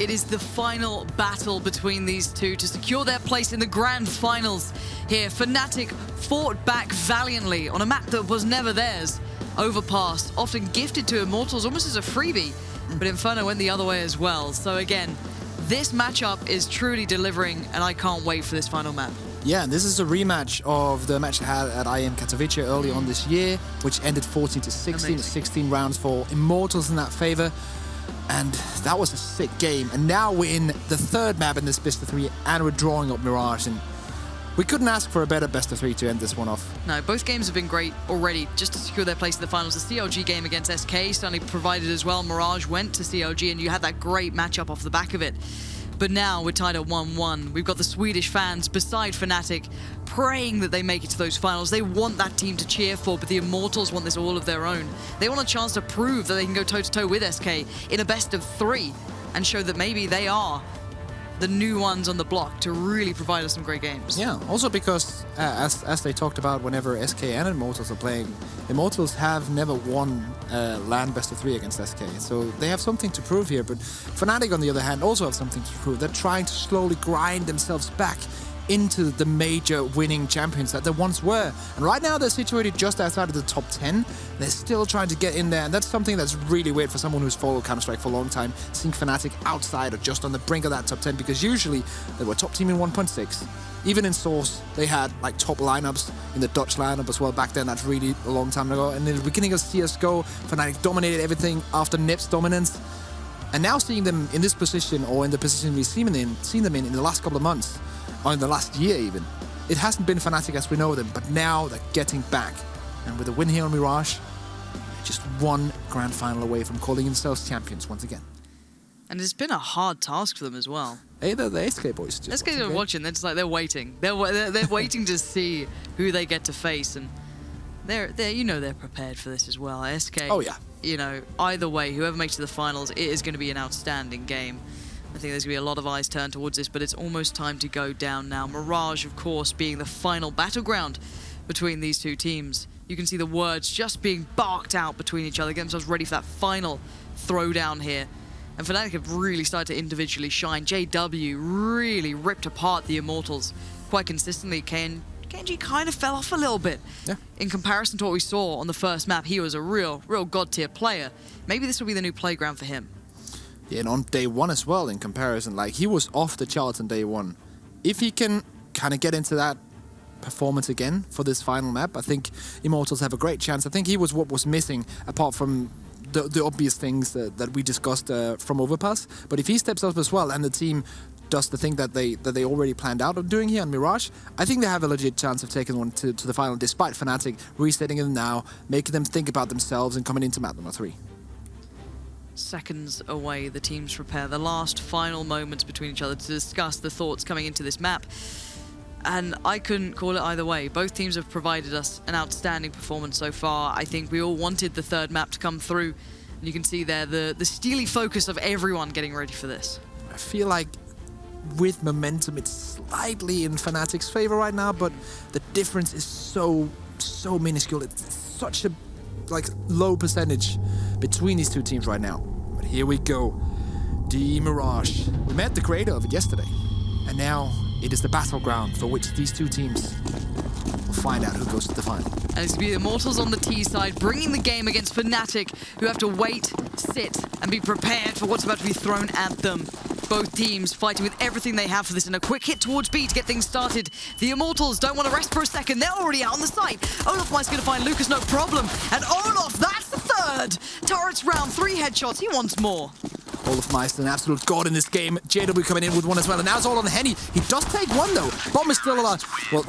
It is the final battle between these two to secure their place in the grand finals here. Fnatic fought back valiantly on a map that was never theirs. Overpass, often gifted to Immortals almost as a freebie, but Inferno went the other way as well. So again, this matchup is truly delivering, and I can't wait for this final map. Yeah, and this is a rematch of the match they had at IM Katowice early on this year, which ended 14-16, Amazing. 16 rounds for Immortals in that favor. And that was a sick game. And now we're in the third map in this best of three, and we're drawing up Mirage. And we couldn't ask for a better best of three to end this one off. No, both games have been great already just to secure their place in the finals. The CLG game against SK certainly provided as well. Mirage went to CLG, and you had that great matchup off the back of it. But now we're tied at 1-1. We've got the Swedish fans beside Fnatic praying that they make it to those finals. They want that team to cheer for, but the Immortals want this all of their own. They want a chance to prove that they can go toe-to-toe with SK in a best of three and show that maybe they are the new ones on the block to really provide us some great games. Yeah, also because, as they talked about whenever SK and Immortals are playing, Immortals have never won LAN best of three against SK, so they have something to prove here. But Fnatic, on the other hand, also have something to prove. They're trying to slowly grind themselves back into the major winning champions that they once were. And right now they're situated just outside of the top 10. They're still trying to get in there, and that's something that's really weird for someone who's followed Counter-Strike for a long time, seeing Fnatic outside or just on the brink of that top 10, because usually they were top team in 1.6. Even in Source, they had like top lineups in the Dutch lineup as well back then. That's really a long time ago. And in the beginning of CSGO, Fnatic dominated everything after NIP's dominance. And now seeing them in this position, or in the position we've seen them in the last couple of months, or in the last year even, it hasn't been Fnatic as we know them, but now they're getting back. And with a win here on Mirage, just one grand final away from calling themselves champions once again. And it's been a hard task for them as well. Hey, the SK boys just SK are watching, they're just like, they're waiting. They're waiting to see who they get to face, and they're you know they're prepared for this as well. SK, oh yeah. You know, either way, whoever makes it to the finals, it is going to be an outstanding game. I think there's going to be a lot of eyes turned towards this, but it's almost time to go down now. Mirage, of course, being the final battleground between these two teams. You can see the words just being barked out between each other, getting themselves ready for that final throwdown here. And Fnatic have really started to individually shine. JW really ripped apart the Immortals quite consistently. Kenji kind of fell off a little bit. Yeah. In comparison to what we saw on the first map, he was a real god-tier player. Maybe this will be the new playground for him. Yeah, and on day one as well, in comparison, like, he was off the charts on day one. If he can kind of get into that performance again for this final map, I think Immortals have a great chance. I think he was what was missing, apart from the obvious things that we discussed from Overpass. But if he steps up as well, and the team does the thing that they already planned out of doing here on Mirage, I think they have a legit chance of taking one to the final, despite Fnatic resetting them now, making them think about themselves and coming into map number 3. Seconds away, the teams prepare the last final moments between each other to discuss the thoughts coming into this map. And I couldn't call it either way. Both teams have provided us an outstanding performance so far. I think we all wanted the third map to come through. And you can see there the steely focus of everyone getting ready for this. I feel like with momentum, it's slightly in Fnatic's favor right now, but the difference is so minuscule. It's such a low percentage between these two teams right now. But here we go. The Mirage. We met the creator of it yesterday, and now it is the battleground for which these two teams will find out who goes to the final. And it's going to be the Immortals on the T side, bringing the game against Fnatic, who have to wait, sit, and be prepared for what's about to be thrown at them. Both teams fighting with everything they have for this, and a quick hit towards B to get things started. The Immortals don't want to rest for a second. They're already out on the site. Olaf Mei's going to find Lucas, no problem. And Olaf, that's the third. Turrets round, 3 headshots. He wants more. Olaf Meister, an absolute god in this game. JW coming in with one as well, and now it's all on Henny. He does take one though. Bomb is still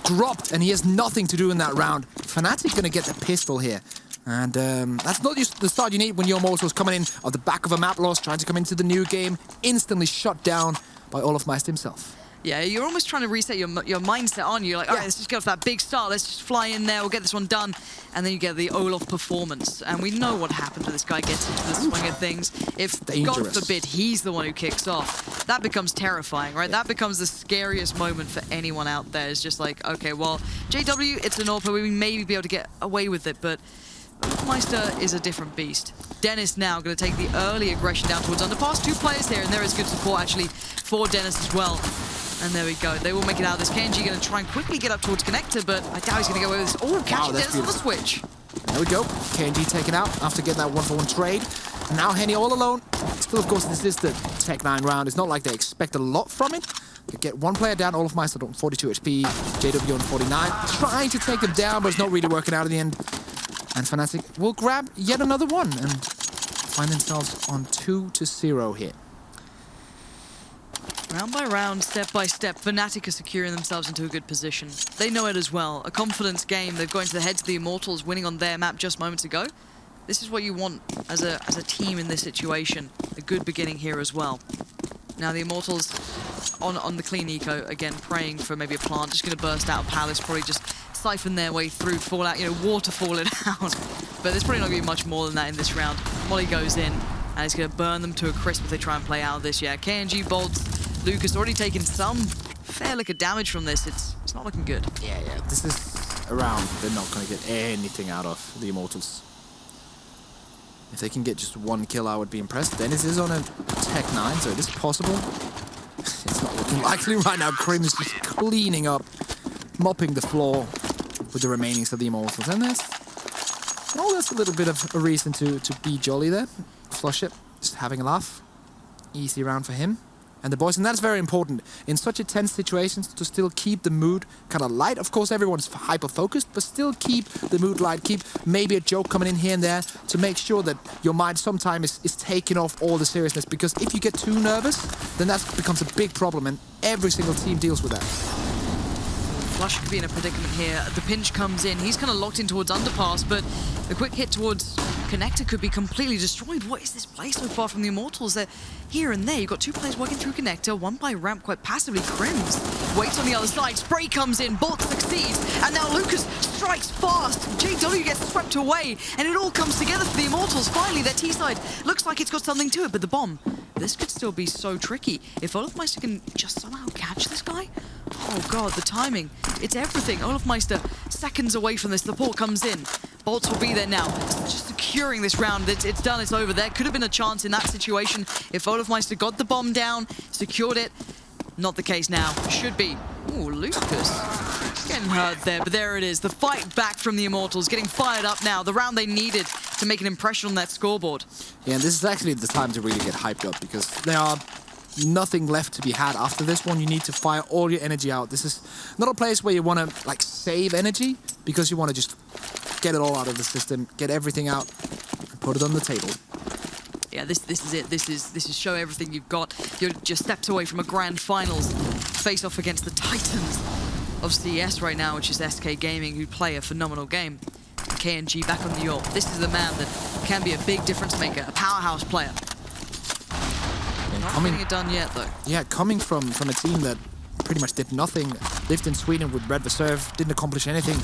dropped, and he has nothing to do in that round. Fnatic gonna get the pistol here. And that's not just the start you need when your Immortals coming in on the back of a map loss, trying to come into the new game, instantly shut down by Olaf Meister himself. Yeah, you're almost trying to reset your mindset on. You're like, all right, let's just get off that big start. Let's just fly in there. We'll get this one done. And then you get the Olaf performance. And we know what happens when this guy gets into the swing of things. If, God forbid, he's the one who kicks off, that becomes terrifying, right? Yeah. That becomes the scariest moment for anyone out there. It's just like, okay, well, JW, it's an AWP. We maybe be able to get away with it, but Meister is a different beast. Dennis now going to take the early aggression down towards underpass. 2 players here, and there is good support actually for Dennis as well. And there we go. They will make it out of this. KNG going to try and quickly get up towards Connector, but I doubt he's going to go away with this. Oh, catching Dennis on the switch. There we go. KNG taken out after getting that 1-for-1 trade. And now Henny all alone. Still, of course, this is the Tech-9 round. It's not like they expect a lot from it. They get 1 player down, Olaf Meister on 42 HP, JW on 49. Trying to take them down, but it's not really working out in the end. And Fnatic will grab yet another one and find themselves on 2-0 here. Round by round, step by step, Fnatic are securing themselves into a good position. They know it as well. A confidence game. They've gone to the heads of the Immortals, winning on their map just moments ago. This is what you want as a team in this situation. A good beginning here as well. Now the Immortals on the clean eco, again, praying for maybe a plant. Just going to burst out of Palace, probably just siphon their way through, fall out, waterfall it out. But there's probably not going to be much more than that in this round. Molly goes in, and it's going to burn them to a crisp if they try and play out of this. Yeah, KNG bolts. Lucas already taken some fair lick of damage from this. It's not looking good. Yeah. This is a round they're not going to get anything out of, the Immortals. If they can get just 1 kill, I would be impressed. Dennis is on a Tech-9, so it is possible. It's not looking likely right now. Krim is just cleaning up, mopping the floor with the remainings of the Immortals. And that's a little bit of a reason to be jolly there. Flush it, just having a laugh. Easy round for him and the boys, and that's very important in such a tense situation to still keep the mood kind of light. Of course, everyone's hyper-focused, but still keep the mood light. Keep maybe a joke coming in here and there to make sure that your mind sometimes is taking off all the seriousness, because if you get too nervous, then that becomes a big problem, and every single team deals with that. Flush could be in a predicament here. The pinch comes in. He's kind of locked in towards underpass, but a quick hit towards Connector could be completely destroyed. What is this play so far from the Immortals? They're here and there. You've got 2 players working through Connector, 1 by ramp quite passively. Crims waits on the other side. Spray comes in. Bolt succeeds. And now Lucas strikes fast. JW gets swept away. And it all comes together for the Immortals. Finally, their T-side looks like it's got something to it, but the bomb. This could still be so tricky. If Olaf Meister can just somehow catch this guy, oh god, the timing. It's everything. Olaf Meister seconds away from this. The port comes in. Bolts will be there now. Just securing this round. It's done. It's over. There could have been a chance in that situation if Olaf Meister got the bomb down, secured it. Not the case now. Should be. Ooh, Lucas getting hurt there, but there it is. The fight back from the Immortals, getting fired up now. The round they needed to make an impression on that scoreboard. Yeah, and this is actually the time to really get hyped up, because there are nothing left to be had after this one. You need to fire all your energy out. This is not a place where you want to like save energy, because you want to just get it all out of the system, get everything out, and put it on the table. Yeah, this is it. This is show everything you've got. You're just steps away from a grand finals face off against the titans of CS right now, which is SK Gaming, who play a phenomenal game. KNG back on New York. This is the man that can be a big difference maker, a powerhouse player. Not getting it done yet, though. Yeah, coming from a team that pretty much did nothing, lived in Sweden with Red Reserve, didn't accomplish anything,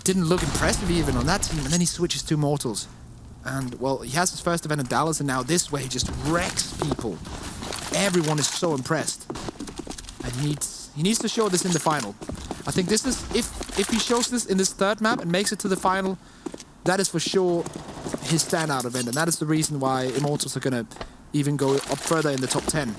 didn't look impressive even on that team, and then he switches to Immortals. And, well, he has his first event in Dallas, and now this way he just wrecks people. Everyone is so impressed. And he needs to show this in the final. I think this is, if he shows this in this 3rd map and makes it to the final, that is for sure his standout event, and that is the reason why Immortals are going to even go up further in the top 10,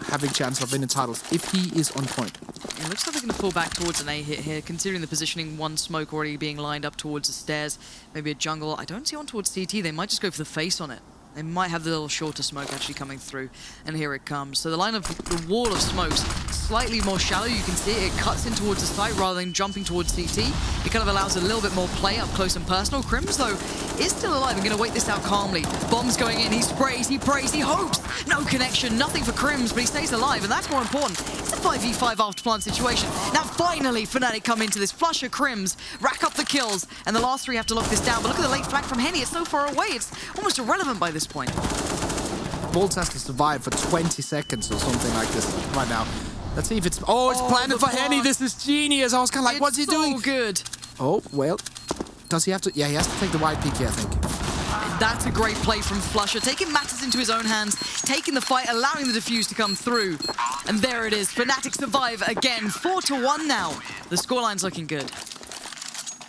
having chance of winning titles, if he is on point. It looks like they're going to fall back towards an A hit here, considering the positioning. 1 smoke already being lined up towards the stairs, maybe a jungle. I don't see one towards CT. They might just go for the face on it. They might have the little shorter smoke actually coming through, and here it comes. So the line of the wall of smokes, slightly more shallow. You can see it cuts in towards the site rather than jumping towards CT. It kind of allows a little bit more play up close and personal. Crims, though, is still alive. I'm going to wait this out calmly. Bombs going in. He sprays, he prays, he hopes. No connection, nothing for Crims, but he stays alive, and that's more important. It's a 5v5 after plant situation. Now, finally, Fnatic come into this. Flush of Crims, rack up the kills, and the last 3 have to lock this down. But look at the late flank from Henny. It's so far away. It's almost irrelevant by this point. Bolts has to survive for 20 seconds or something like this right now. Let's see if it's... Oh, it's planted for Henny. This is genius. I was kind of like, what's he doing? It's so good. Oh, well. Does he have to... Yeah, he has to take the wide peak here, I think. That's a great play from Flusher, taking matters into his own hands, taking the fight, allowing the defuse to come through. And there it is. Fnatic survive again. 4-1 now. The scoreline's looking good.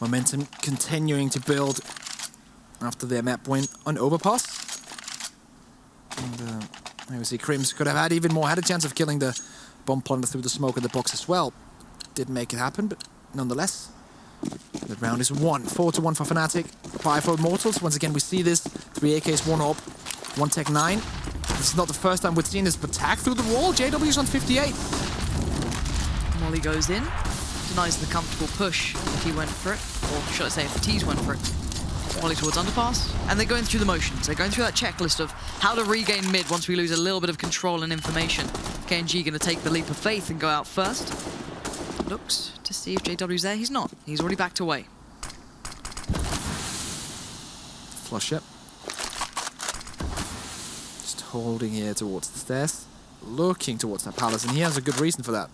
Momentum continuing to build. after their map win on Overpass. And there we see Crims could have had even more, had a chance of killing the bomb plunder through the smoke in the box as well. Didn't make it happen, but nonetheless, the round is won. 4-1 for Fnatic, 5 for Immortals. Once again, we see this. 3 AKs, 1 AWP, 1 Tech 9. This is not the first time we've seen this, but tag through the wall. JW's on 58. Molly goes in, denies the comfortable push if he went for it, or should I say if T's went for it. Molly towards underpass, and they're going through the motions. They're going through that checklist of how to regain mid once we lose a little bit of control and information. KNG going to take the leap of faith and go out first. Looks to see if JW's there. He's not. He's already backed away. Flush it. Just holding here towards the stairs. Looking towards that palace, and he has a good reason for that.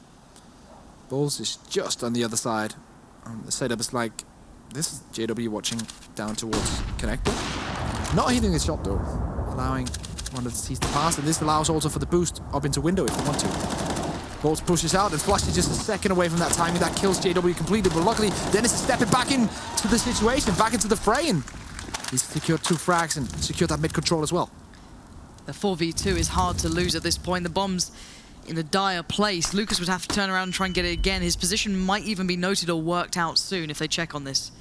Balls is just on the other side. The setup is like this. Is JW watching down towards connector. Not hitting the shot though. Allowing one of the T's to pass, and this allows also for the boost up into window if you want to. Bolts pushes out, and Flush is just a second away from that timing. That kills JW completely, but luckily Dennis is stepping back into the situation, back into the fray, and he's secured 2 frags and secured that mid control as well. The 4v2 is hard to lose at this point. The bomb's in a dire place. Lucas would have to turn around and try and get it again. His position might even be noted or worked out soon if they check on this.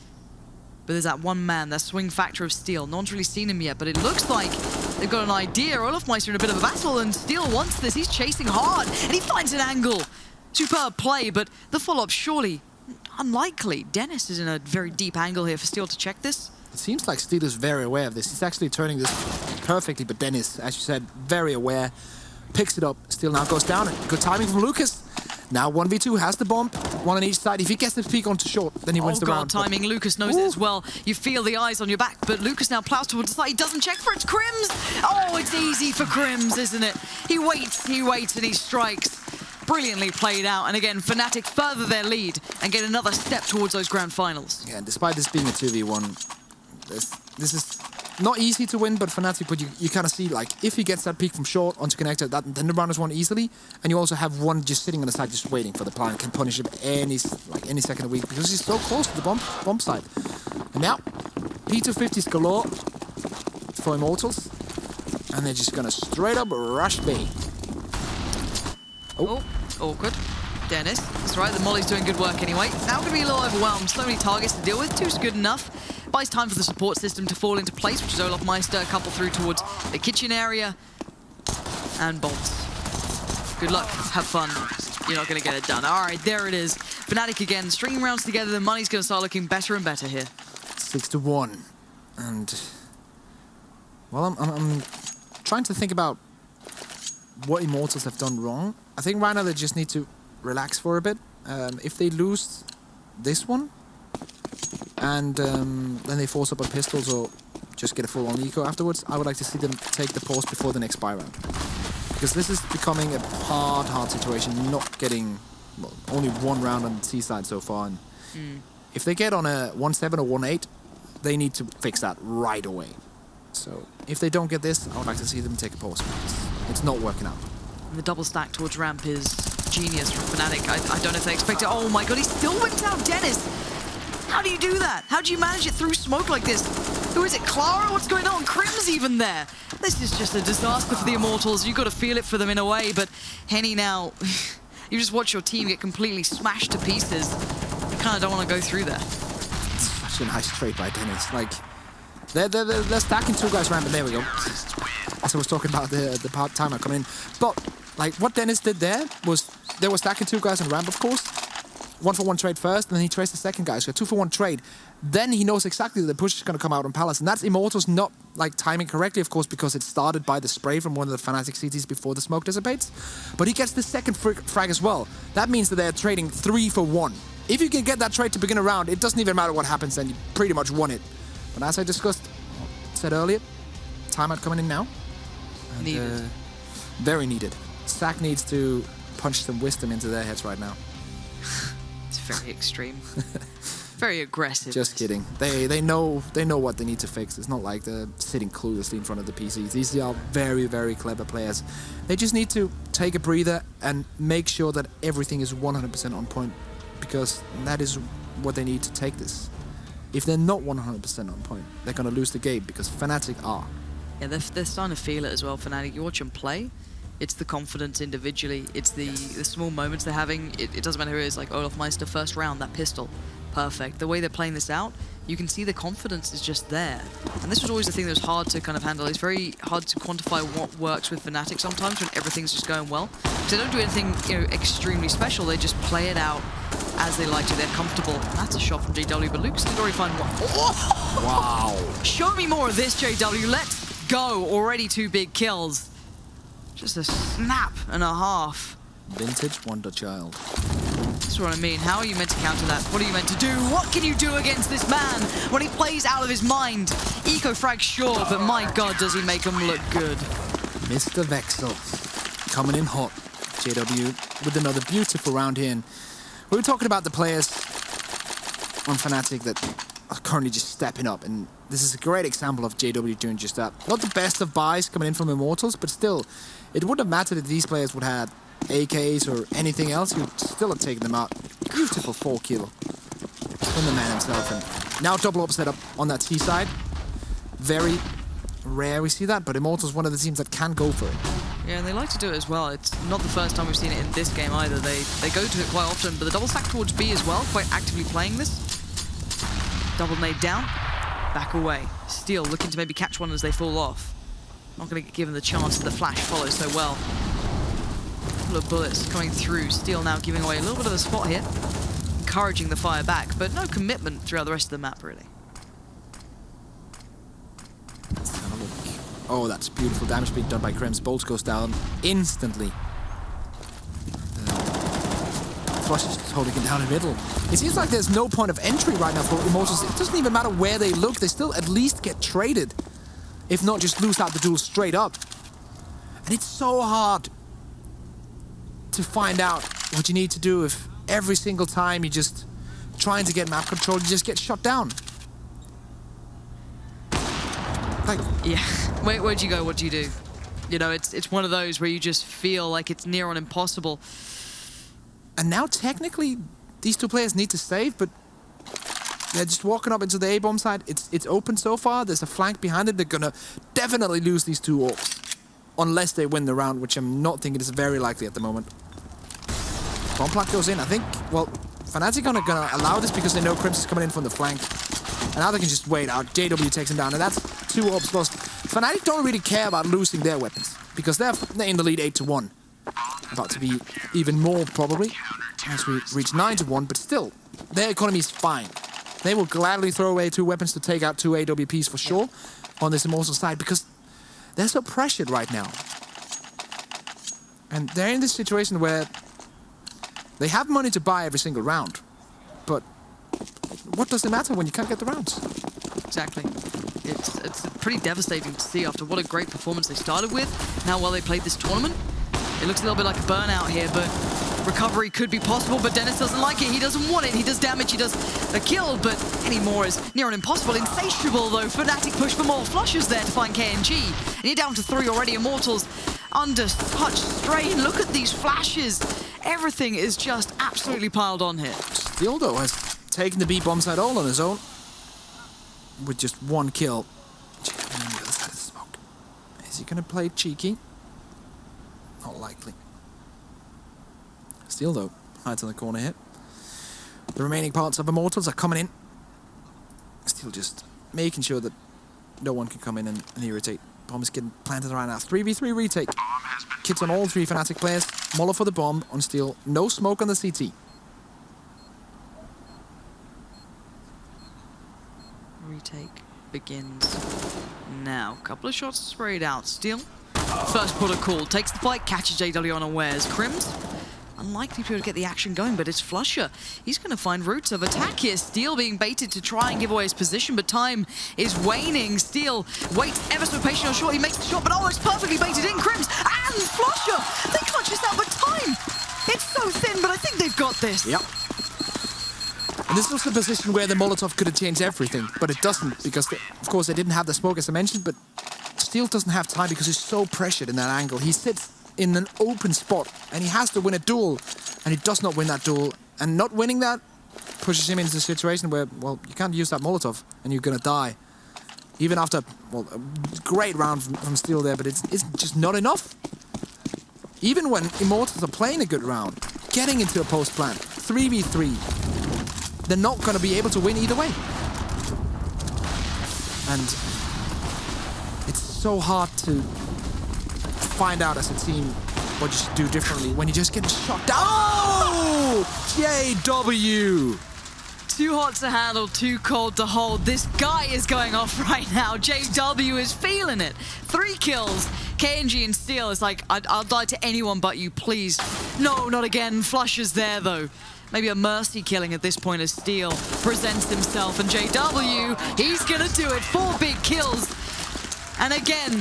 But there's that one man, that swing factor of Steel. No one's really seen him yet, but it looks like they've got an idea. Olofmeister in a bit of a battle, and Steel wants this. He's chasing hard, and he finds an angle. Superb play, but the follow-up surely unlikely. Dennis is in a very deep angle here for Steel to check this. It seems like Steel is very aware of this. He's actually turning this perfectly, but Dennis, as you said, very aware. Picks it up. Steel now goes down. Good timing from Lucas. Now 1v2 has the bomb, 1 on each side. If he gets the peak onto short, then he wins the round. Timing. Lucas knows it as well. You feel the eyes on your back, but Lucas now plows towards the side. He doesn't check for it. It's Crims. Oh, it's easy for Crims, isn't it? He waits, and he strikes. Brilliantly played out. And again, Fnatic further their lead and get another step towards those grand finals. Yeah, and despite this being a 2v1, this is not easy to win, but Fnatic, but you kind of see, like, if he gets that peak from short onto connector, then the round is won easily, and you also have one just sitting on the side just waiting for the plan, can punish him any second of the week, because he's so close to the bomb side. And now, P250s galore for Immortals, and they're just gonna straight up rush B. Oh, awkward. Dennis, that's right, the Molly's doing good work anyway. Now going to be a little overwhelmed, so many targets to deal with, 2's good enough. Buys time for the support system to fall into place, which is Olofmeister, a couple through towards the kitchen area, and bolts. Good luck, have fun. You're not going to get it done. All right, there it is. Fnatic again, stringing rounds together, the money's going to start looking better and better here. 6-1, and well, I'm trying to think about what Immortals have done wrong. I think right now they just need to relax for a bit. If they lose this one, and then they force up on pistols or just get a full-on eco afterwards, I would like to see them take the pause before the next buy round. Because this is becoming a hard situation, not getting only 1 round on the T side so far. And if they get on a 1-7 or 1-8, they need to fix that right away. So if they don't get this, I would like to see them take a pause. It's not working out. And the double stack towards ramp is genius from Fnatic. I don't know if they expect it. Oh my god, he still went down Dennis! How do you do that? How do you manage it through smoke like this? Who is it? Clara? What's going on? Crim's even there. This is just a disaster for the Immortals. You've got to feel it for them in a way, but Henny now, you just watch your team get completely smashed to pieces. You kind of don't want to go through there. It's such a nice trade by Dennis. Like, they're stacking 2 guys around, but there we go. As I was talking about the part timer coming in. But, like, what Dennis did there was, they were stacking 2 guys on ramp, of course. 1-for-1 trade first, and then he trades the second guy. So a 2-for-1 trade. Then he knows exactly that the push is going to come out on Palace. And that's Immortals not, like, timing correctly, of course, because it started by the spray from one of the Fnatic CTs before the smoke dissipates. But he gets the second frag as well. That means that they're trading 3-for-1. If you can get that trade to begin a round, it doesn't even matter what happens, then you pretty much won it. But as I said earlier, timeout coming in now. And, needed. Very needed. Sack needs to punch some wisdom into their heads right now. It's very extreme. Very aggressive. Just kidding. They know what they need to fix. It's not like they're sitting cluelessly in front of the PCs. These are very, very clever players. They just need to take a breather and make sure that everything is 100% on point, because that is what they need to take this. if they're not 100% on point, they're going to lose the game, because Fnatic are. Yeah, they're starting to feel it as well, Fnatic. You watch them play, it's the confidence individually, it's the small moments they're having. It doesn't matter who it is, like Olofmeister, first round, that pistol, perfect. The way they're playing this out, you can see the confidence is just there. And this was always the thing that was hard to kind of handle. It's very hard to quantify what works with Fnatic sometimes when everything's just going well. Because they don't do anything, you know, extremely special. They just play it out as they like to. They're comfortable. And that's a shot from JW, but Lucas did already find one. Oh! Wow. Show me more of this, JW. Let's go. Already 2 big kills. Just a snap and a half. Vintage Wonder Child. That's what I mean. How are you meant to counter that? What are you meant to do? What can you do against this man when he plays out of his mind? Eco-frag, sure, but my God, does he make him look good. Mr. Vexel coming in hot. JW with another beautiful round here. And we were talking about the players on Fnatic that are currently just stepping up. And this is a great example of JW doing just that. Not the best of buys coming in from Immortals, but still, it wouldn't have mattered if these players would have AKs or anything else. You'd still have taken them out. Beautiful 4 kill from the man himself. And now double up setup on that T side. Very rare we see that, but Immortals one of the teams that can go for it. Yeah, and they like to do it as well. It's not the first time we've seen it in this game either. They go to it quite often, but the double stack towards B as well, quite actively playing this. Double nade down, back away. Steel looking to maybe catch one as they fall off. Not going to get given the chance that the flash follows so well. Couple of bullets coming through. Steel now giving away a little bit of a spot here. Encouraging the fire back, but no commitment throughout the rest of the map, really. Let's have a look. Oh, that's beautiful damage being done by Krems. Bolt goes down instantly. Flush is just holding it down in the middle. It seems like there's no point of entry right now for Immortals. It doesn't even matter where they look. They still at least get traded. If not, just lose out the duel straight up. And it's so hard to find out what you need to do if every single time you're just trying to get map control, you just get shut down. Like, yeah, where'd you go? What do you do? You know, it's one of those where you just feel like it's near on impossible. And now technically, these 2 players need to save, but they're just walking up into the A-bomb side. It's open so far. There's a flank behind it. They're gonna definitely lose these 2 orbs. Unless they win the round, which I'm not thinking is very likely at the moment. Bomb plant goes in. I think, well, Fnatic are gonna allow this because they know Crimson is coming in from the flank. And now they can just wait out. JW takes him down, and that's 2 orbs lost. Fnatic don't really care about losing their weapons because they're in the lead 8-1. About to be even more, probably, as we reach 9-1, but still, their economy is fine. They will gladly throw away 2 weapons to take out 2 AWPs for sure on this Immortal side because they're so pressured right now. And they're in this situation where they have money to buy every single round, but what does it matter when you can't get the rounds? Exactly. It's pretty devastating to see after what a great performance they started with. Now, while they played this tournament, it looks a little bit like a burnout here, but recovery could be possible, but Dennis doesn't like it. He doesn't want it. He does damage, he does a kill, but any more is near on impossible. Insatiable, though. Fnatic push for more flushes there to find KNG. And you're down to 3 already. Immortals under such strain. Look at these flashes. Everything is just absolutely piled on here. Steel, though, has taken the B-bomb side all on his own with just 1 kill. On the other side of the smoke. Is he going to play cheeky? Not likely. Steel, though, hides in the corner here. The remaining parts of Immortals are coming in. Steel just making sure that no one can come in and irritate. Bomb is getting planted around now. 3v3 retake. Kits on all 3 Fnatic players. Moller for the bomb on Steel. No smoke on the CT. Retake begins now. Couple of shots sprayed out. Steel, first put a call. Takes the fight, catches JW unawares. Crims, unlikely to be able to get the action going, but it's Flusher. He's going to find routes of attack here. Steel being baited to try and give away his position, but time is waning. Steel waits ever so patiently on short. He makes the shot, but oh, it's perfectly baited in. Crims and Flusher, they clutch this out, but time, it's so thin, but I think they've got this. Yep. And this was the position where the Molotov could have changed everything, but it doesn't, because, of course, they didn't have the smoke, as I mentioned, but Steel doesn't have time because he's so pressured in that angle. He sits in an open spot, and he has to win a duel, and he does not win that duel. And not winning that pushes him into a situation where, well, you can't use that Molotov and you're going to die. Even after, well, a great round from Steel there, but it's just not enough. Even when Immortals are playing a good round, getting into a post plant, 3v3, they're not going to be able to win either way. And it's so hard to find out as a team what you should do differently when you just get shot down. Oh! JW! Too hot to handle, too cold to hold. This guy is going off right now. JW is feeling it. 3 kills. KNG and Steel is like, I'll die to anyone but you, please. No, not again. Flush is there, though. Maybe a mercy killing at this point as Steel presents himself. And JW, he's gonna do it. 4 big kills. And again,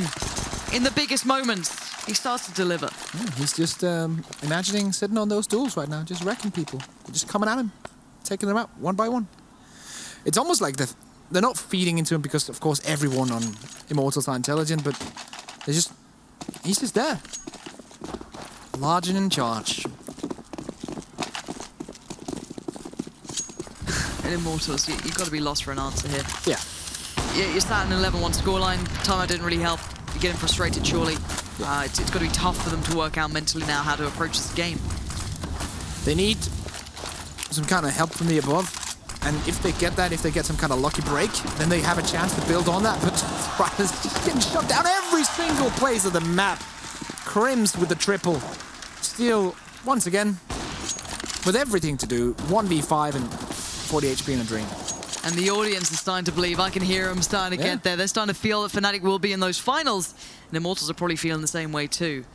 in the biggest moments, he starts to deliver. Yeah, he's just imagining sitting on those duels right now, just wrecking people. They're just coming at him, taking them out one by one. It's almost like they're not feeding into him because, of course, everyone on Immortals are intelligent, but he's just there. Large and in charge. In Immortals, you've got to be lost for an answer here. Yeah. You're sat in an 11-1 scoreline. Timeout didn't really help. You're getting frustrated, surely. It's got to be tough for them to work out mentally now how to approach this game. They need some kind of help from the above. And if they get that, if they get some kind of lucky break, then they have a chance to build on that. But Riders just getting shut down every single place of the map. Crims with the triple. Steel, once again, with everything to do. 1v5 and 40 HP in a Dream. And the audience is starting to believe. I can hear them starting to get there. They're starting to feel that Fnatic will be in those finals. And Immortals are probably feeling the same way too.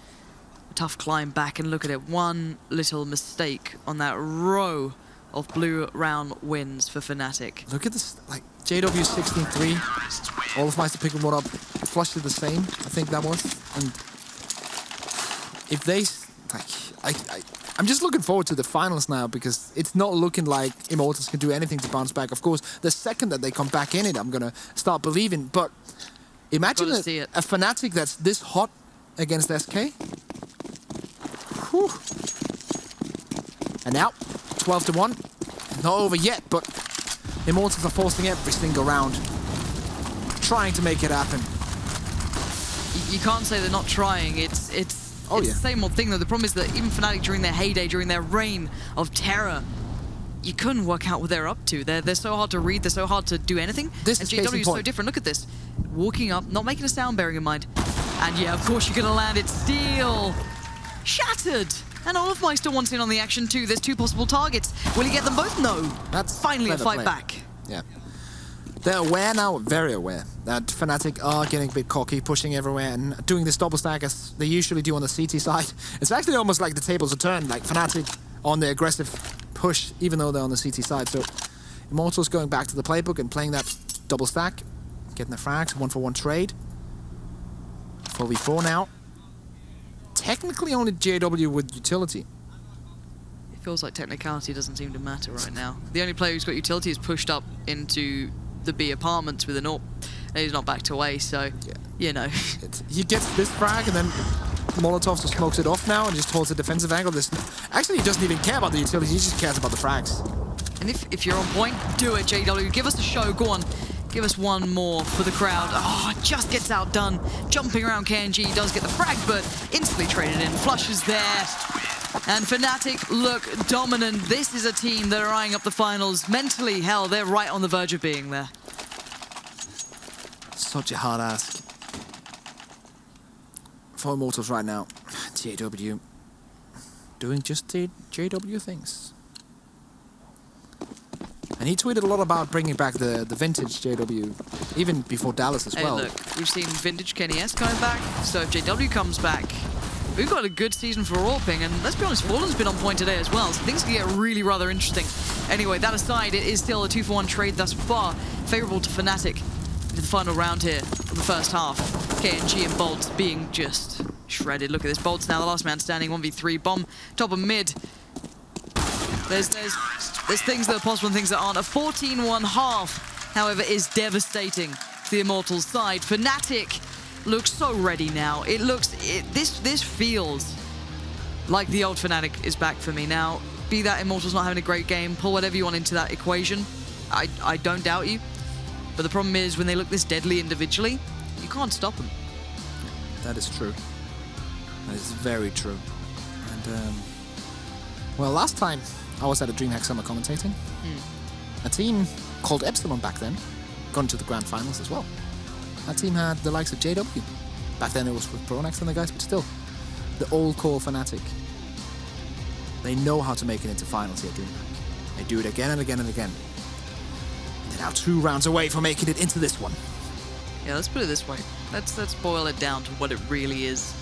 A tough climb back, and look at it. One little mistake on that row of blue round wins for Fnatic. Look at this, like, JW 16-3. All of Meister picking one up. Flush did the same, I think that was. And if they, like, I'm just looking forward to the finals now because it's not looking like Immortals can do anything to bounce back. Of course, the second that they come back in it, I'm going to start believing. But imagine a Fnatic that's this hot against SK. Whew. And now, 12-1. Not over yet, but Immortals are forcing every single round. Trying to make it happen. You can't say they're not trying. It's the same old thing, though. The problem is that even Fnatic, during their heyday, during their reign of terror, you couldn't work out what they're up to. They're so hard to read. They're so hard to do anything. This and is JW is so different. Look at this. Walking up, not making a sound, bearing in mind. And yeah, of course you're going to land it. Steel. Shattered. And Olaf Meister wants in on the action too. There's 2 possible targets. Will he get them both? No. That's finally a fight back. Yeah. They're aware now, very aware, that Fnatic are getting a bit cocky, pushing everywhere and doing this double stack as they usually do on the CT side. It's actually almost like the tables are turned, like Fnatic on the aggressive push, even though they're on the CT side. So Immortals going back to the playbook and playing that double stack, getting the frags, 1-for-1 trade. 4v4 now. Technically only JW with utility. It feels like technicality doesn't seem to matter right now. The only player who's got utility is pushed up into the B apartments with an AWP. And he's not backed away, so, you know. He gets this frag and then Molotov just smokes it off now and just holds a defensive angle. Actually, he doesn't even care about the utility, he just cares about the frags. And if you're on point, do it, JW. Give us a show, go on. Give us one more for the crowd. Oh, just gets outdone. Jumping around KNG, does get the frag, but instantly traded in. Flush is there. And Fnatic look dominant. This is a team that are eyeing up the finals. Mentally, hell, they're right on the verge of being there. Such a hard ask. For Immortals right now. JW. Doing just the JW things. And he tweeted a lot about bringing back the vintage JW, even before Dallas as well. Look, we've seen vintage Kenny S coming back, so if JW comes back, we've got a good season for AWPing, and let's be honest, Fallen's been on point today as well, so things can get really rather interesting. Anyway, that aside, it is still a 2-for-1 trade thus far, favourable to Fnatic in the final round here of the first half. KNG and Bolts being just shredded. Look at this, Bolts now the last man standing, 1v3, bomb, top of mid. There's things that are possible and things that aren't. A 14-1 half, however, is devastating to the Immortals side. Fnatic looks so ready now. This feels like the old Fnatic is back for me now. be that Immortals not having a great game, pull whatever you want into that equation. I don't doubt you. But the problem is, when they look this deadly individually, you can't stop them. That is true. That is very true. And, well, last time I was at a DreamHack Summer commentating, a team called Epsilon back then got into the grand finals as well. That team had the likes of JW. Back then it was with Pronax and the guys, but still, the old core Fnatic. They know how to make it into finals here at DreamHack. They do it again and again and again. They're now 2 rounds away from making it into this one. Yeah, let's put it this way. Let's boil it down to what it really is.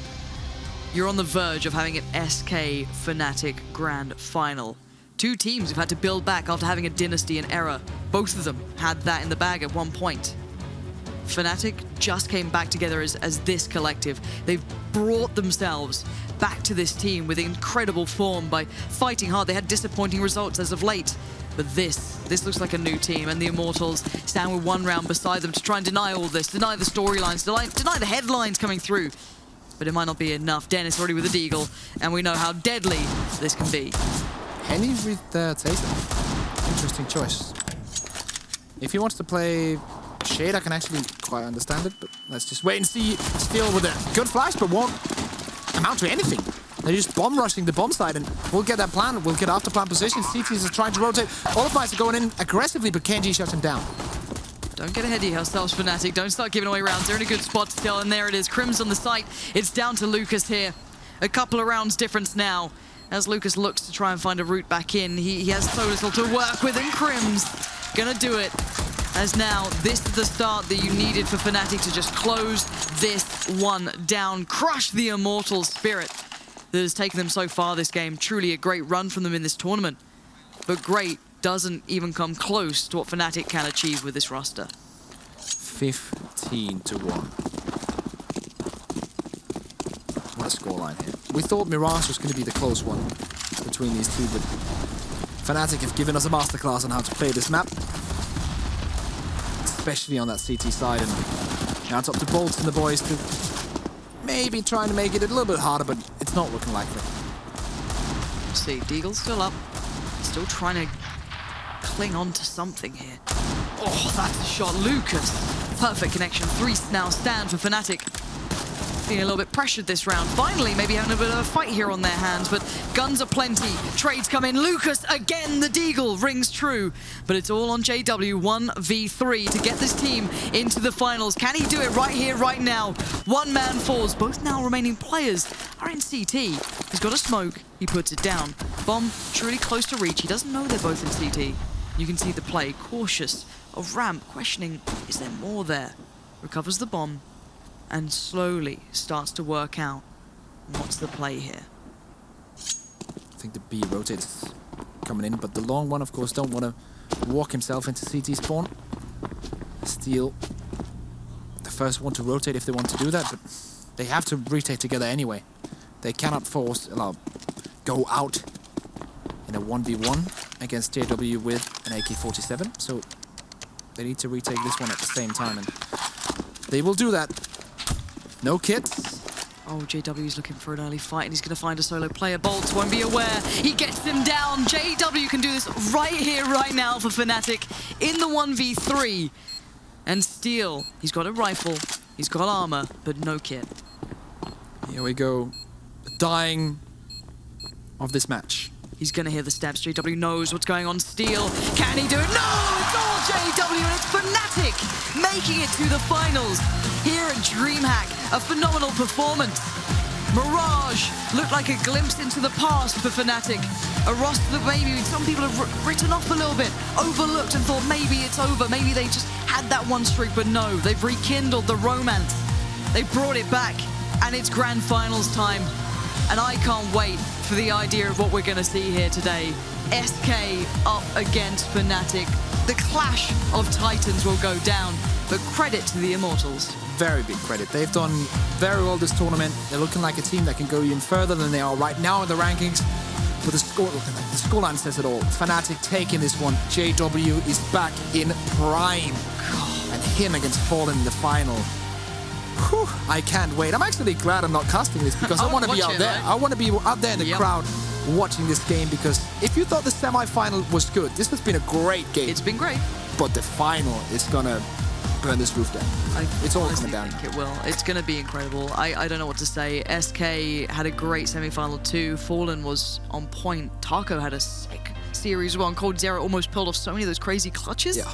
You're on the verge of having an SK Fnatic Grand Final. 2 teams who've had to build back after having a dynasty and era. Both of them had that in the bag at one point. Fnatic just came back together as this collective. They've brought themselves back to this team with incredible form by fighting hard. They had disappointing results as of late. But this looks like a new team, and the Immortals stand with 1 round beside them to try and deny all this, deny the storylines, deny the headlines coming through. But it might not be enough. Dennis already with a deagle, and we know how deadly this can be. Henny with Taser. Interesting choice. If he wants to play Shade, I can actually quite understand it, but let's just wait and see. Still with a good flash, but won't amount to anything. They're just bomb rushing the bomb side, and we'll get that plan. We'll get after plan position. CTs are trying to rotate. All of Mice are going in aggressively, but Kenji shuts him down. Don't get ahead of yourselves, Fnatic. Don't start giving away rounds. They're in a good spot still, and there it is. Crim's on the site. It's down to Lucas here. A couple of rounds difference now. As Lucas looks to try and find a route back in, he has so little to work with, and Crim's gonna do it. As now, this is the start that you needed for Fnatic to just close this one down, crush the Immortals spirit that has taken them so far this game. Truly a great run from them in this tournament. But great doesn't even come close to what Fnatic can achieve with this roster. 15-1. What a scoreline here. We thought Mirage was going to be the close one between these two, but Fnatic have given us a masterclass on how to play this map. Especially on that CT side, and now it's up to Bolts and the boys to maybe trying to make it a little bit harder, but it's not looking likely. Let's see, Deagle's still up, still trying to cling on to something here. Oh, that's a shot, Lucas. Perfect connection, 3 now stand for Fnatic. Feeling a little bit pressured this round. Finally, maybe having a bit of a fight here on their hands, but guns are plenty. Trades come in. Lucas, again, the Deagle rings true. But it's all on JW, 1v3 to get this team into the finals. Can he do it right here, right now? 1 man falls. Both now remaining players are in CT. He's got a smoke. He puts it down. Bomb truly close to reach. He doesn't know they're both in CT. You can see the play. Cautious of ramp, questioning, is there more there? Recovers the bomb, and slowly starts to work out what's the play here. I think the B rotates coming in, but the long one, of course, don't want to walk himself into CT spawn. Steel, the first one to rotate if they want to do that, but they have to rotate together anyway. They cannot go out in a 1v1 against JW with an AK-47, so they need to retake this one at the same time, and they will do that. No kits. Oh, JW's looking for an early fight, and he's going to find a solo player. Bolts won't be aware. He gets him down. JW can do this right here, right now for Fnatic in the 1v3. And Steel, he's got a rifle, he's got armor, but no kit. Here we go. Dying of this match. He's going to hear the steps. JW knows what's going on. Steel, can he do it? No! It's all JW, and it's Fnatic making it to the finals here at DreamHack. A phenomenal performance. Mirage looked like a glimpse into the past for Fnatic. A roster that maybe some people have written off a little bit, overlooked, and thought maybe it's over. Maybe they just had that one streak, but no. They've rekindled the romance. They brought it back, and it's grand finals time. And I can't wait for the idea of what we're going to see here today. SK up against Fnatic. The clash of titans will go down, but credit to the Immortals. Very big credit. They've done very well this tournament. They're looking like a team that can go even further than they are right now in the rankings. But the scoreline says it all. Fnatic taking this one. JW is back in prime. And him against Fallen in the final. Whew, I can't wait. I'm actually glad I'm not casting this because I want to be out there. Right? I want to be out there in the crowd watching this game, because if you thought the semi-final was good, this has been a great game. It's been great. But the final is gonna burn this roof down. It's all coming down. I think it will. It's going to be incredible. I don't know what to say. SK had a great semi-final too. Fallen was on point. Taco had a sick series one. Cold Zero almost pulled off so many of those crazy clutches. Yeah.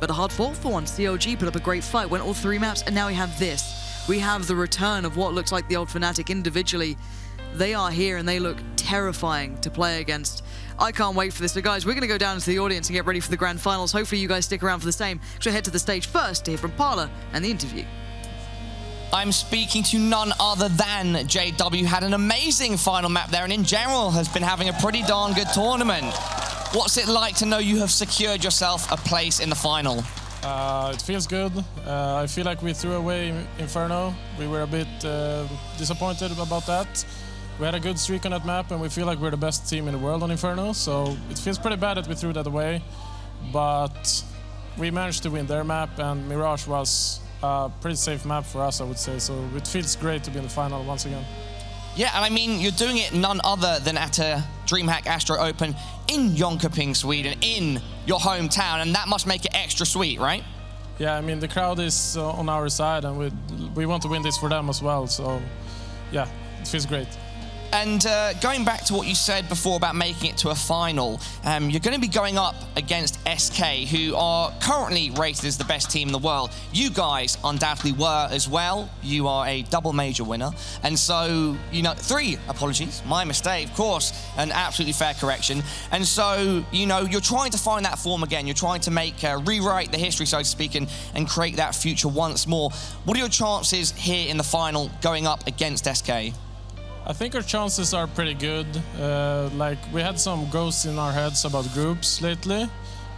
But a hard fought for one. COG put up a great fight, went all 3 maps, and now we have this. We have the return of what looks like the old Fnatic individually. They are here and they look terrifying to play against. I can't wait for this. So guys, we're going to go down into the audience and get ready for the grand finals. Hopefully you guys stick around for the same. So head to the stage first to hear from Parla and the interview. I'm speaking to none other than JW. Had an amazing final map there, and in general has been having a pretty darn good tournament. What's it like to know you have secured yourself a place in the final? It feels good. I feel like we threw away Inferno. We were a bit disappointed about that. We had a good streak on that map, and we feel like we're the best team in the world on Inferno, so it feels pretty bad that we threw that away. But we managed to win their map, and Mirage was a pretty safe map for us, I would say, so it feels great to be in the final once again. Yeah, and I mean, you're doing it none other than at a DreamHack ASTRO Open in Jönköping, Sweden, in your hometown, and that must make it extra sweet, right? Yeah, I mean, the crowd is on our side, and we want to win this for them as well, so yeah, it feels great. And going back to what you said before about making it to a final, you're going to be going up against SK, who are currently rated as the best team in the world. You guys undoubtedly were as well. You are a double major winner. And so, you know, 3 apologies, my mistake, of course, an absolutely fair correction. And so, you know, you're trying to find that form again. You're trying to rewrite the history, so to speak, and create that future once more. What are your chances here in the final going up against SK? I think our chances are pretty good. Like, we had some ghosts in our heads about groups lately,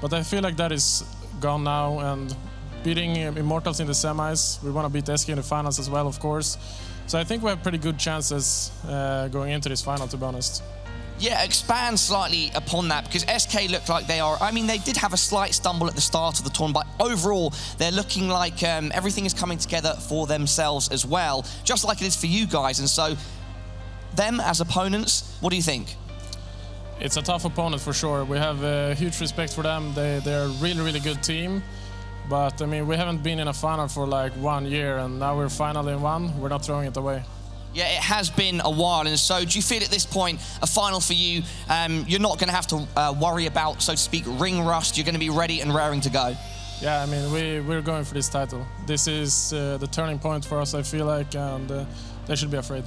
but I feel like that is gone now, and beating Immortals in the semis, we want to beat SK in the finals as well, of course. So I think we have pretty good chances going into this final, to be honest. Yeah, expand slightly upon that, because SK look like they are, I mean, they did have a slight stumble at the start of the tournament, but overall, they're looking like everything is coming together for themselves as well, just like it is for you guys. And so, them as opponents, what do you think? It's a tough opponent for sure. We have huge respect for them. They're a really, really good team. But I mean, we haven't been in a final for like 1 year, and now we're finally in one. We're not throwing it away. Yeah, it has been a while, and so do you feel at this point, a final for you, you're not going to have to worry about, so to speak, ring rust? You're going to be ready and raring to go? Yeah, I mean, we're going for this title. This is the turning point for us, I feel like, and they should be afraid.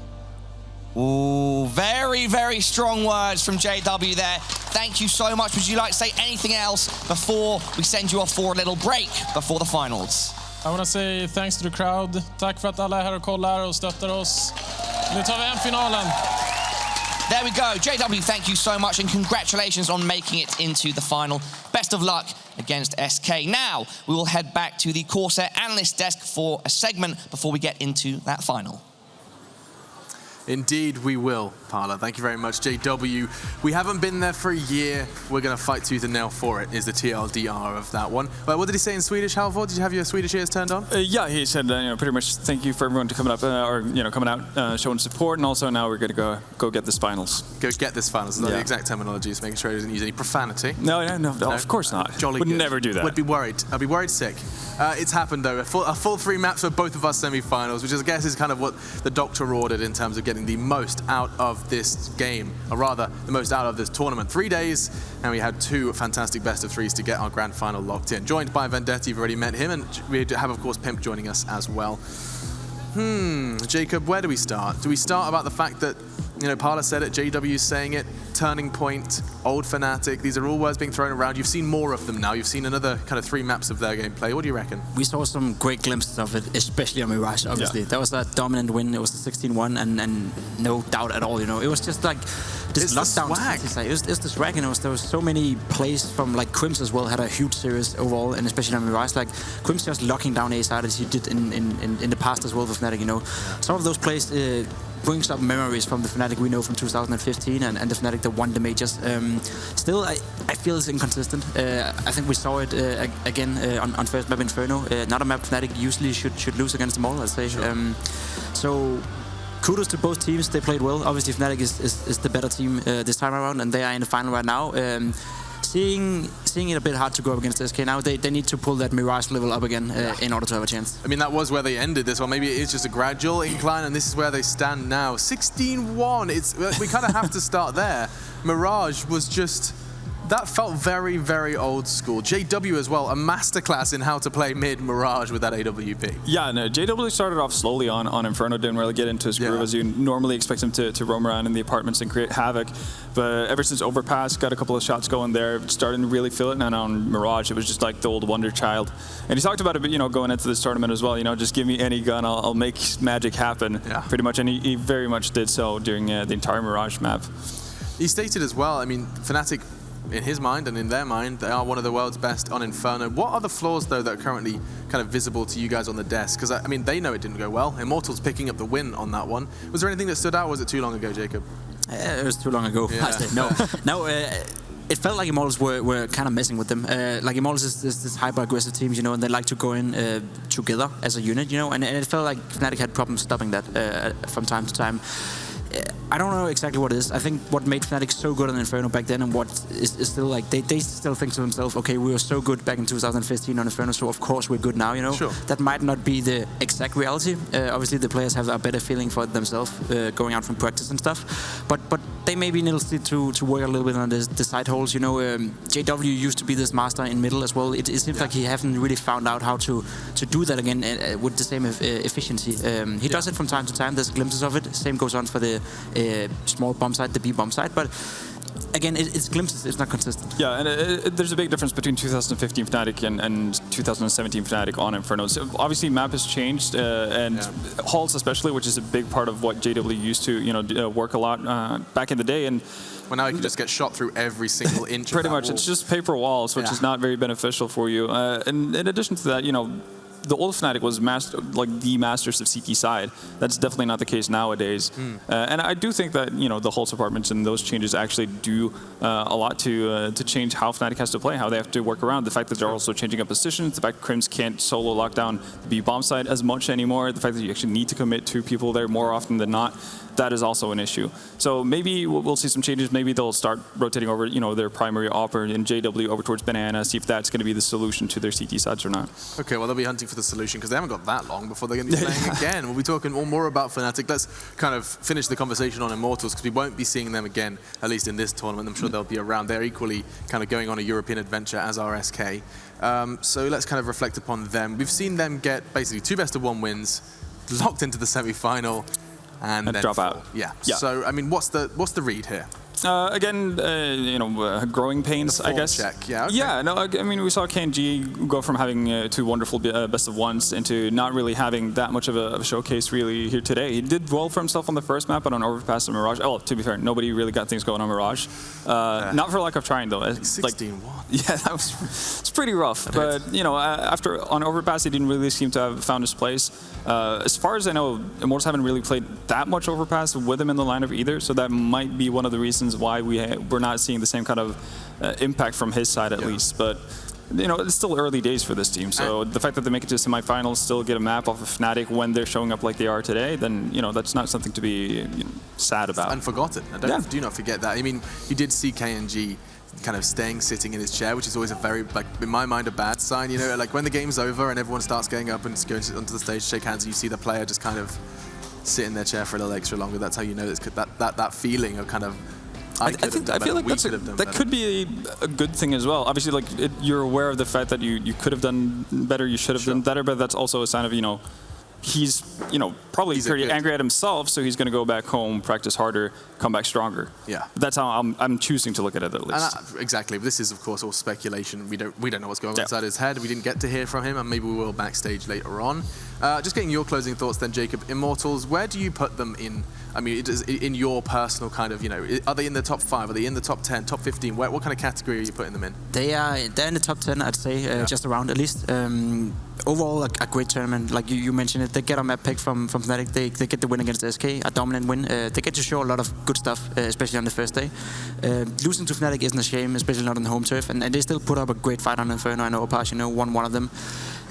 Ooh, very, very strong words from JW there. Thank you so much. Would you like to say anything else before we send you off for a little break before the finals? I want to say thanks to the crowd. Tack för att alla är här och kollar och stöttar oss. Nu tar vi hem finalen. There we go. JW, thank you so much, and congratulations on making it into the final. Best of luck against SK. Now, we will head back to the Corsair analyst desk for a segment before we get into that final. Indeed, we will, Parla. Thank you very much, JW. We haven't been there for a year. We're going to fight tooth and nail for it, is the TLDR of that one. But what did he say in Swedish, Halvor? Did you have your Swedish ears turned on? Yeah, he said, pretty much thank you for everyone coming up, coming out, showing support, and also now we're going to go get this finals. Go get this finals. Is that the exact terminology? Just making sure he doesn't use any profanity. No, of course not. Jolly Would good. never do that. Would be worried. I'd be worried sick. It's happened, though. A full 3 maps for both of us semi-finals, which I guess is kind of what the doctor ordered in terms of getting the most out of this game, or rather, the most out of this tournament. 3 days, and we had 2 fantastic best-of-3s to get our grand final locked in. Joined by Vendetta, you've already met him, and we have, of course, Pimp joining us as well. Jacob, where do we start? Do we start about the fact that, Parla said it, JW's saying it, turning point, old Fnatic, these are all words being thrown around. You've seen more of them now. You've seen another kind of 3 maps of their gameplay. What do you reckon? We saw some great glimpses of it, especially on Mirage, obviously. Yeah. That was a dominant win. It was a 16-1, and no doubt at all, It was just like this lockdown. It was the swag, there was so many plays from, like, Crims as well had a huge series overall, and especially on Mirage. Like, Crims just locking down A side as he did in the past as well with Fnatic, Some of those plays brings up memories from the Fnatic we know from 2015 and the Fnatic that won the majors. Still, I feel it's inconsistent. I think we saw it again on first map Inferno. Not a map Fnatic usually should lose against them all, I'd say. Sure. So kudos to both teams. They played well. Obviously, Fnatic is the better team this time around, and they are in the final right now. Seeing it a bit hard to go up against SK now, they need to pull that Mirage level up again in order to have a chance. I mean, that was where they ended this one. Maybe it is just a gradual incline, and this is where they stand now. 16-1. We kind of have to start there. Mirage was just... That felt very, very old school. JW as well, a masterclass in how to play mid Mirage with that AWP. Yeah, no, JW started off slowly on Inferno, didn't really get into his groove as you normally expect him to roam around in the apartments and create havoc. But ever since Overpass, got a couple of shots going there, starting to really feel it. And on Mirage, it was just like the old wonder child. And he talked about it, going into this tournament as well, just give me any gun, I'll make magic happen, pretty much. And he very much did so during the entire Mirage map. He stated as well, I mean, Fnatic, in his mind and in their mind, they are one of the world's best on Inferno. What are the flaws, though, that are currently kind of visible to you guys on the desk? Because, I mean, they know it didn't go well. Immortals picking up the win on that one. Was there anything that stood out, or was it too long ago, Jacob? It was too long ago. No, it felt like Immortals were kind of messing with them. Like Immortals is this hyper-aggressive team, and they like to go in together as a unit, and it felt like Fnatic had problems stopping that from time to time. I don't know exactly what it is. I think what made Fnatic so good on Inferno back then, and what is still like, they still think to themselves, okay, we were so good back in 2015 on Inferno, so of course we're good now, Sure. That might not be the exact reality. Obviously the players have a better feeling for it themselves, going out from practice and stuff. But they maybe need to work a little bit on the side holes. JW used to be this master in middle as well. It seems like he hasn't really found out how to do that again with the same efficiency. He does it from time to time. There's glimpses of it. Same goes on for the small bomb side, the B bomb side, but again, it's glimpses, it's not consistent. Yeah, and there's a big difference between 2015 Fnatic and 2017 Fnatic on Inferno. So obviously, map has changed, and halls especially, which is a big part of what JW used to, work a lot back in the day. And well, now you can just get shot through every single inch. Pretty of that much, wall. It's just paper walls, which is not very beneficial for you. And in addition to that, the old Fnatic was the masters of CT side. That's definitely not the case nowadays. And I do think that the Hulls departments and those changes actually do a lot to change how Fnatic has to play, how they have to work around. The fact that they're also changing up positions, the fact that Crims can't solo lock down the B bomb side as much anymore, the fact that you actually need to commit 2 people there more often than not. That is also an issue. So maybe we'll see some changes. Maybe they'll start rotating over, their primary offer in JW over towards Banana, see if that's going to be the solution to their CT sides or not. Okay, well, they'll be hunting for the solution because they haven't got that long before they're going to be playing again. We'll be talking more about Fnatic. Let's kind of finish the conversation on Immortals because we won't be seeing them again, at least in this tournament. I'm sure they'll be around. They're equally kind of going on a European adventure as are SK. So let's kind of reflect upon them. We've seen them get basically 2 best-of-1 wins, locked into the semi-final, and then drop out. Yeah. So I mean, what's the read here? Again, growing pains, I guess. Check. Yeah. Okay. Yeah. No, I mean, we saw KNG go from having 2 wonderful best of ones into not really having that much of a showcase really here today. He did well for himself on the first map, but on Overpass and Mirage. Oh, to be fair, nobody really got things going on Mirage. Not for lack of trying though. 16-1. Yeah, it's pretty rough. But after on Overpass, he didn't really seem to have found his place. As far as I know, Immortals haven't really played that much Overpass with him in the lineup either. So that might be one of the reasons why we're not seeing the same kind of impact from his side at least. But it's still early days for this team. So the fact that they make it to semifinals, still get a map off of Fnatic when they're showing up like they are today, then that's not something to be sad about. Unforgotten. Do not forget that. I mean, you did see KNG kind of sitting in his chair, which is always a very, in my mind, a bad sign. Like when the game's over and everyone starts getting up and going onto the stage to shake hands, and you see the player just kind of sit in their chair for a little extra longer. That's how you know that feeling of kind of. I feel like that could be a good thing as well. Obviously, you're aware of the fact that you could have done better, you should have done better, but that's also a sign of he's probably pretty angry at himself, so he's going to go back home, practice harder, come back stronger. Yeah, that's how I'm choosing to look at it at least. Exactly. This is of course all speculation. We don't know what's going on inside his head. We didn't get to hear from him, and maybe we will backstage later on. Just getting your closing thoughts then, Jacob. Immortals, where do you put them in? I mean, in your personal kind of, are they in the top 5? Are they in the top 10, top 15? What kind of category are you putting them in? They're in the top 10, I'd say, just around at least. Overall, a great tournament. Like you mentioned it, they get a map pick from Fnatic. They get the win against SK, a dominant win. They get to show a lot of good stuff, especially on the first day. Losing to Fnatic isn't a shame, especially not on the home turf. And they still put up a great fight on Inferno. I know Opash, won one of them.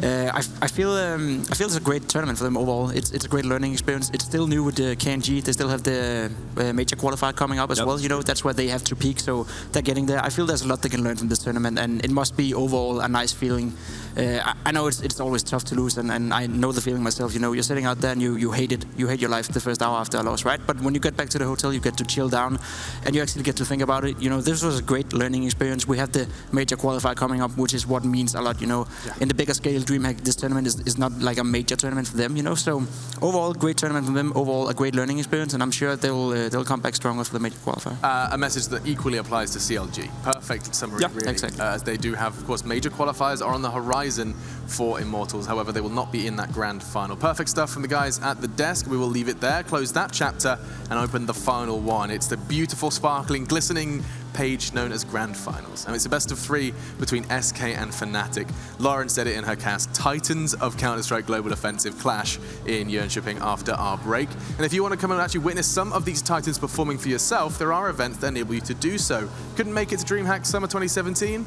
I feel the it's a great tournament for them overall. It's a great learning experience. It's still new with the KNG. They still have the major qualifier coming up as well. You know, that's where they have to peak, so they're getting there. I feel there's a lot they can learn from this tournament, and it must be overall a nice feeling. I know it's always tough to lose, and I know the feeling myself. You know, you're sitting out there and you hate it. You hate your life the first hour after a loss, right? But when you get back to the hotel, you get to chill down, and you actually get to think about it. You know, this was a great learning experience. We have the major qualifier coming up, which is what means a lot. You know, in the bigger scale, DreamHack, this tournament is not like a major tournament for them. You know, so overall, great tournament for them. Overall, a great learning experience, and I'm sure they'll come back stronger for the major qualifier. A message that equally applies to CLG. Perfect summary, really. Exactly. As they do have, of course, major qualifiers are on the horizon for Immortals. However, they will not be in that grand final. Perfect stuff from the guys at the desk. We will leave it there, close that chapter, and open the final one. It's the beautiful, sparkling, glistening page known as Grand Finals. And it's a best of 3 between SK and Fnatic. Lauren said it in her cast, Titans of Counter-Strike Global Offensive clash in Jönköping after our break. And if you want to come and actually witness some of these Titans performing for yourself, there are events that enable you to do so. Couldn't make it to DreamHack Summer 2017?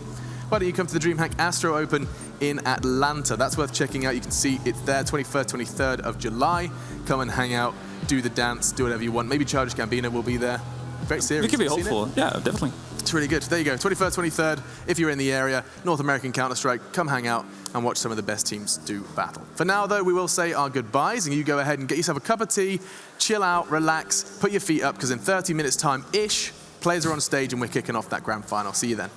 Why don't you come to the DreamHack ASTRO Open in Atlanta? That's worth checking out. You can see it's there 21st, 23rd of July. Come and hang out, do the dance, do whatever you want. Maybe Childish Gambino will be there. Great series. We could be hopeful. Yeah, definitely. It's really good. There you go. 21st, 23rd. If you're in the area, North American Counter-Strike, come hang out and watch some of the best teams do battle. For now, though, we will say our goodbyes, and you go ahead and get yourself a cup of tea, chill out, relax, put your feet up, because in 30 minutes time-ish, players are on stage and we're kicking off that grand final. See you then.